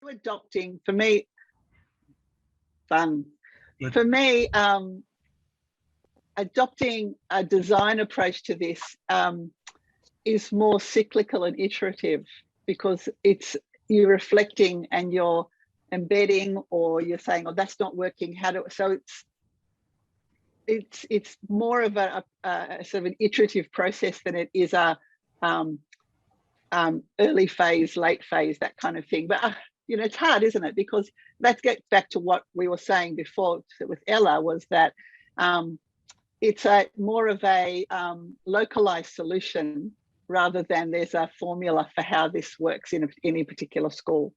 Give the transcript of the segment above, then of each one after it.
adopting, for me, fun. For me, adopting a design approach to this is more cyclical and iterative, because you're reflecting and you're embedding, or you're saying, oh, that's not working, so it's more of a sort of an iterative process than it is a early phase, late phase, that kind of thing. But it's hard, isn't it? Because that gets back to what we were saying before with Ella, was that it's more of a localized solution, rather than there's a formula for how this works in any particular school.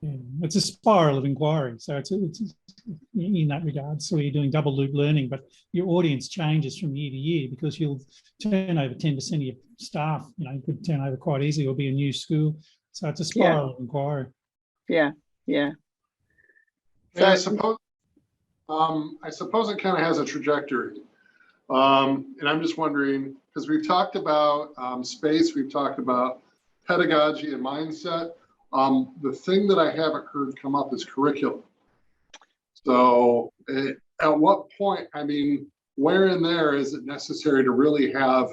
Yeah, it's a spiral of inquiry. So it's in that regard. So you're doing double loop learning, but your audience changes from year to year, because you'll turn over 10% of your staff. You could turn over quite easily, or be a new school. So it's a spiral of inquiry. Yeah, yeah. So I suppose it kind of has a trajectory. And I'm just wondering, because we've talked about space, we've talked about pedagogy and mindset. The thing that I haven't heard come up is curriculum. So at what point, where in there is it necessary to really have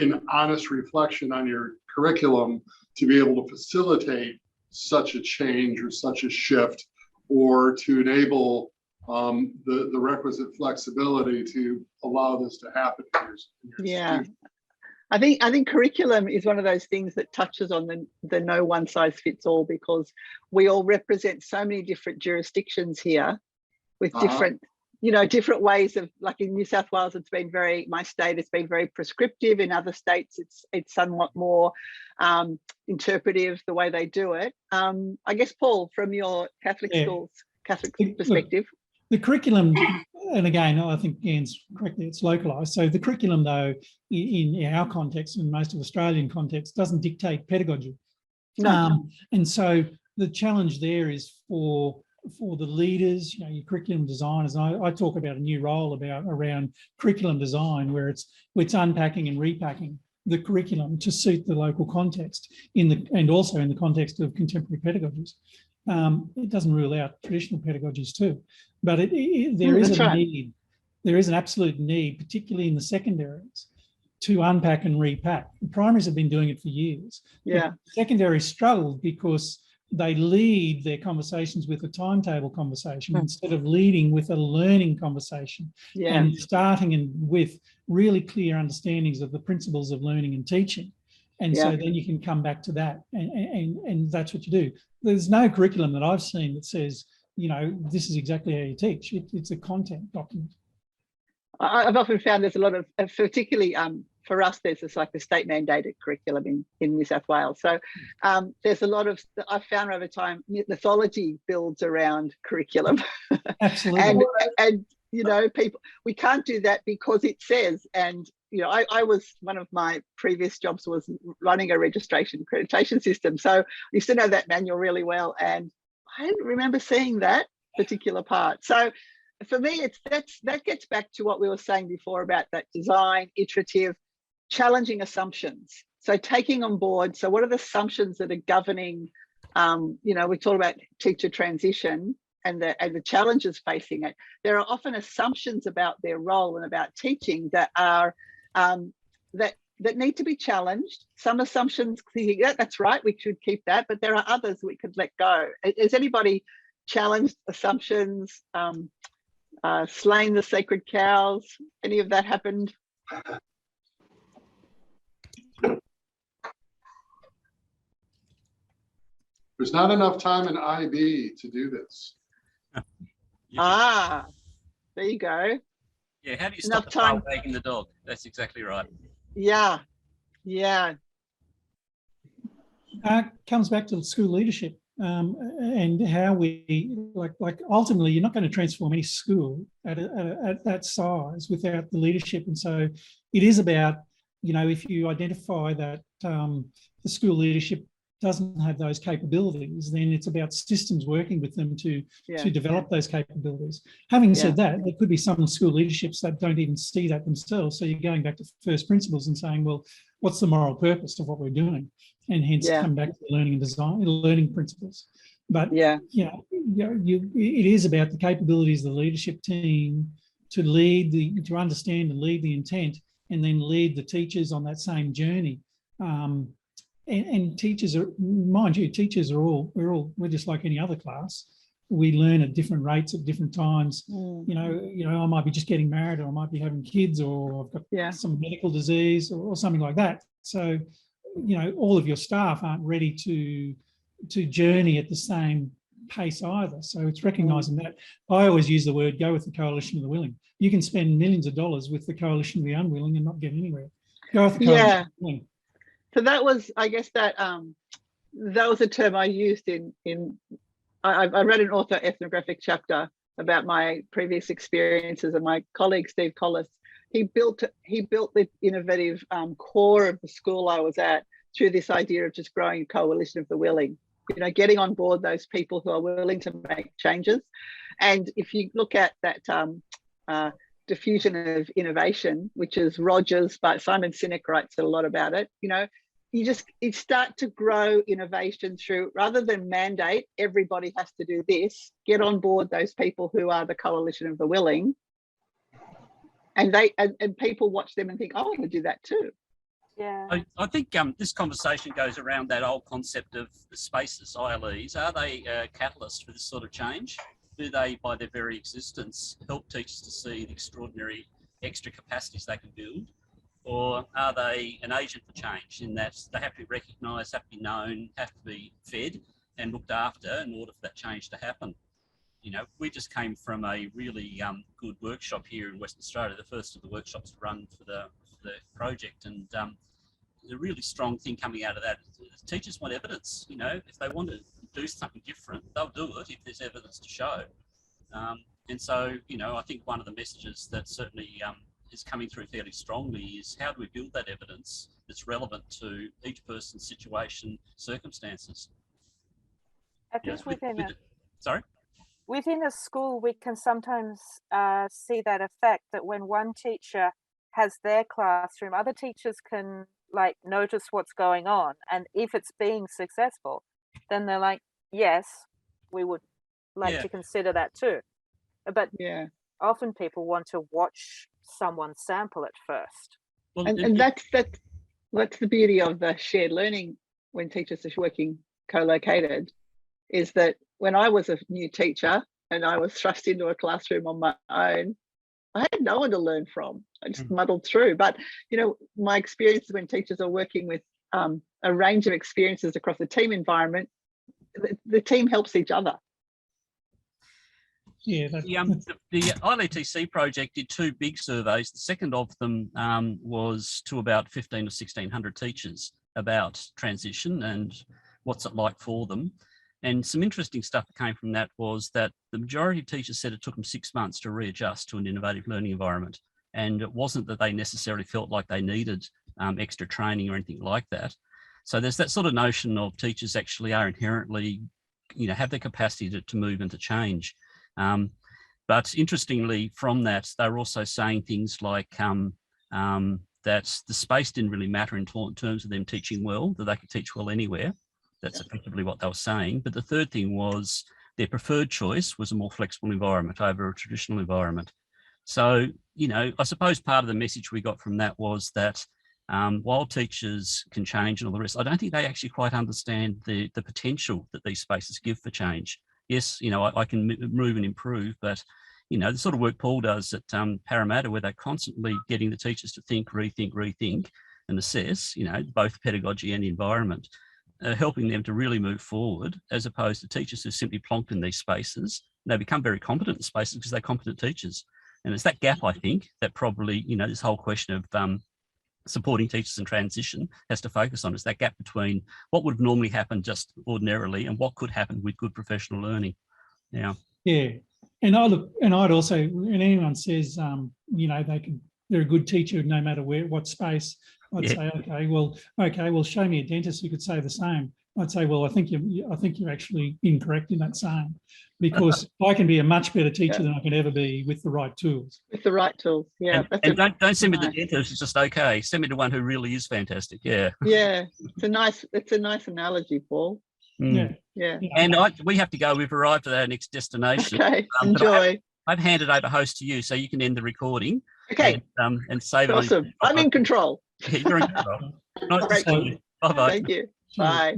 an honest reflection on your curriculum to be able to facilitate such a change or such a shift, or to enable the requisite flexibility to allow this to happen in your institution? I think curriculum is one of those things that touches on the no one size fits all, because we all represent so many different jurisdictions here with different ways of, like in New South Wales, my state, it's been very prescriptive. In other states, it's somewhat more interpretive, the way they do it. I guess, Paul, from your Catholic schools, Catholic perspective. The curriculum, and again, I think Ian's correctly, it's localised. So the curriculum, though, in our context and most of Australian context, doesn't dictate pedagogy. No. And so the challenge there is for the leaders, your curriculum designers. And I talk about a new role around curriculum design, where it's unpacking and repacking the curriculum to suit the local context and also in the context of contemporary pedagogies. It doesn't rule out traditional pedagogies too, but there is a need. There is an absolute need, particularly in the secondaries, to unpack and repack. The primaries have been doing it for years. Yeah. Secondaries struggled because they lead their conversations with a timetable conversation instead of leading with a learning conversation and starting with really clear understandings of the principles of learning and teaching. And so then you can come back to that, and that's what you do. There's no curriculum that I've seen that says, this is exactly how you teach. It's a content document. I've often found there's a lot of, particularly for us, there's this like the state mandated curriculum in New South Wales. So there's a lot of, I've found over time, mythology builds around curriculum. Absolutely. and people, we can't do that because it says, and I was, one of my previous jobs was running a registration accreditation system. So I used to know that manual really well. And I didn't remember seeing that particular part. So for me, that gets back to what we were saying before about that design, iterative, challenging assumptions. So taking on board, so what are the assumptions that are governing, we talk about teacher transition and the challenges facing it. There are often assumptions about their role and about teaching that are, that need to be challenged. Some assumptions, that's right, we should keep that, but there are others we could let go. Has anybody challenged assumptions, slain the sacred cows? Any of that happened? There's not enough time in IB to do this. There you go. Yeah, how do you stop the tail wagging the dog? That's exactly right. Yeah. Comes back to school leadership and how we like ultimately you're not going to transform any school at that size without the leadership. And so it is about, if you identify that the school leadership doesn't have those capabilities, then it's about systems working with them to develop those capabilities. Having said that, there could be some school leaderships that don't even see that themselves. So you're going back to first principles and saying, well, what's the moral purpose of what we're doing? And hence come back to learning and design, learning principles. But it is about the capabilities of the leadership team to lead to understand and lead the intent, and then lead the teachers on that same journey. And teachers are, mind you, teachers are we're just like any other class. We learn at different rates at different times. You know, I might be just getting married, or I might be having kids, or I've got some medical disease or something like that. So, you know, all of your staff aren't ready to journey at the same pace either. So it's recognising that. I always use the word go with the coalition of the willing. You can spend millions of dollars with the coalition of the unwilling and not get anywhere. Go with the coalition of the willing. So that was, I guess, that was a term I used I read an autoethnographic chapter about my previous experiences, and my colleague Steve Collis, he built the innovative core of the school I was at through this idea of just growing a coalition of the willing, you know, getting on board those people who are willing to make changes. And if you look at that diffusion of innovation, which is Rogers, but Simon Sinek writes a lot about it, you know, you start to grow innovation through, rather than mandate everybody has to do this, get on board those people who are the coalition of the willing, and people watch them and think, oh, I want to do that too. Yeah. I think this conversation goes around that old concept of the spaces, ILEs. Are they a catalyst for this sort of change? Do they, by their very existence, help teachers to see the extraordinary extra capacities they can build? Or are they an agent for change, in that they have to be recognised, have to be known, have to be fed and looked after in order for that change to happen? You know, we just came from a really good workshop here in Western Australia, the first of the workshops run for the project, and the really strong thing coming out of that is teachers want evidence. You know, if they want to do something different, they'll do it if there's evidence to show. And so, you know, I think one of the messages that certainly is coming through fairly strongly is, how do we build that evidence that's relevant to each person's situation, circumstances? I think within a school, we can sometimes see that effect, that when one teacher has their classroom, other teachers can like notice what's going on, and if it's being successful, then they're like, yes, we would like to consider that too. But often people want to watch someone sample it first. Well, and that's the beauty of the shared learning when teachers are working co-located, is that when I was a new teacher and I was thrust into a classroom on my own, I had no one to learn from. I just muddled through. But, you know, my experiences when teachers are working with a range of experiences across a team environment, the team helps each other. Yeah, the ILETC project did 2 big surveys. The second of them was to about 1,500 or 1,600 teachers about transition and what's it like for them. And some interesting stuff that came from that was that the majority of teachers said it took them 6 months to readjust to an innovative learning environment. And it wasn't that they necessarily felt like they needed extra training or anything like that. So there's that sort of notion of teachers actually are inherently, you know, have the capacity to move and to change. But interestingly, from that, they were also saying things like that the space didn't really matter in terms of them teaching well, that they could teach well anywhere. That's effectively what they were saying. But the third thing was their preferred choice was a more flexible environment over a traditional environment. So, you know, I suppose part of the message we got from that was that while teachers can change and all the rest, I don't think they actually quite understand the potential that these spaces give for change. Yes, you know, I can move and improve, but, you know, the sort of work Paul does at Parramatta, where they're constantly getting the teachers to think, rethink, and assess, you know, both pedagogy and the environment, helping them to really move forward, as opposed to teachers who simply plonked in these spaces. They become very competent in spaces because they're competent teachers. And it's that gap, I think, that probably, you know, this whole question of supporting teachers in transition has to focus on, is that gap between what would normally happen just ordinarily and what could happen with good professional learning. Yeah. And I'd also, when anyone says, you know, they're a good teacher no matter what space, I'd say, okay, well, show me a dentist who could say the same. I'd say, well, I think you're actually incorrect in that saying, because I can be a much better teacher than I can ever be with the right tools. With the right tools, yeah. And don't send me the dentist. It's just okay. Send me to one who really is fantastic. Yeah. Yeah, it's a nice analogy, Paul. Yeah. Yeah. And we have to go. We've arrived at our next destination. Okay, enjoy. I've handed over host to you, so you can end the recording. Okay. And save it. Awesome. I'm in control. Yeah, you're in control. Nice to see you. Bye-bye. Thank you. Bye.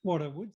What I would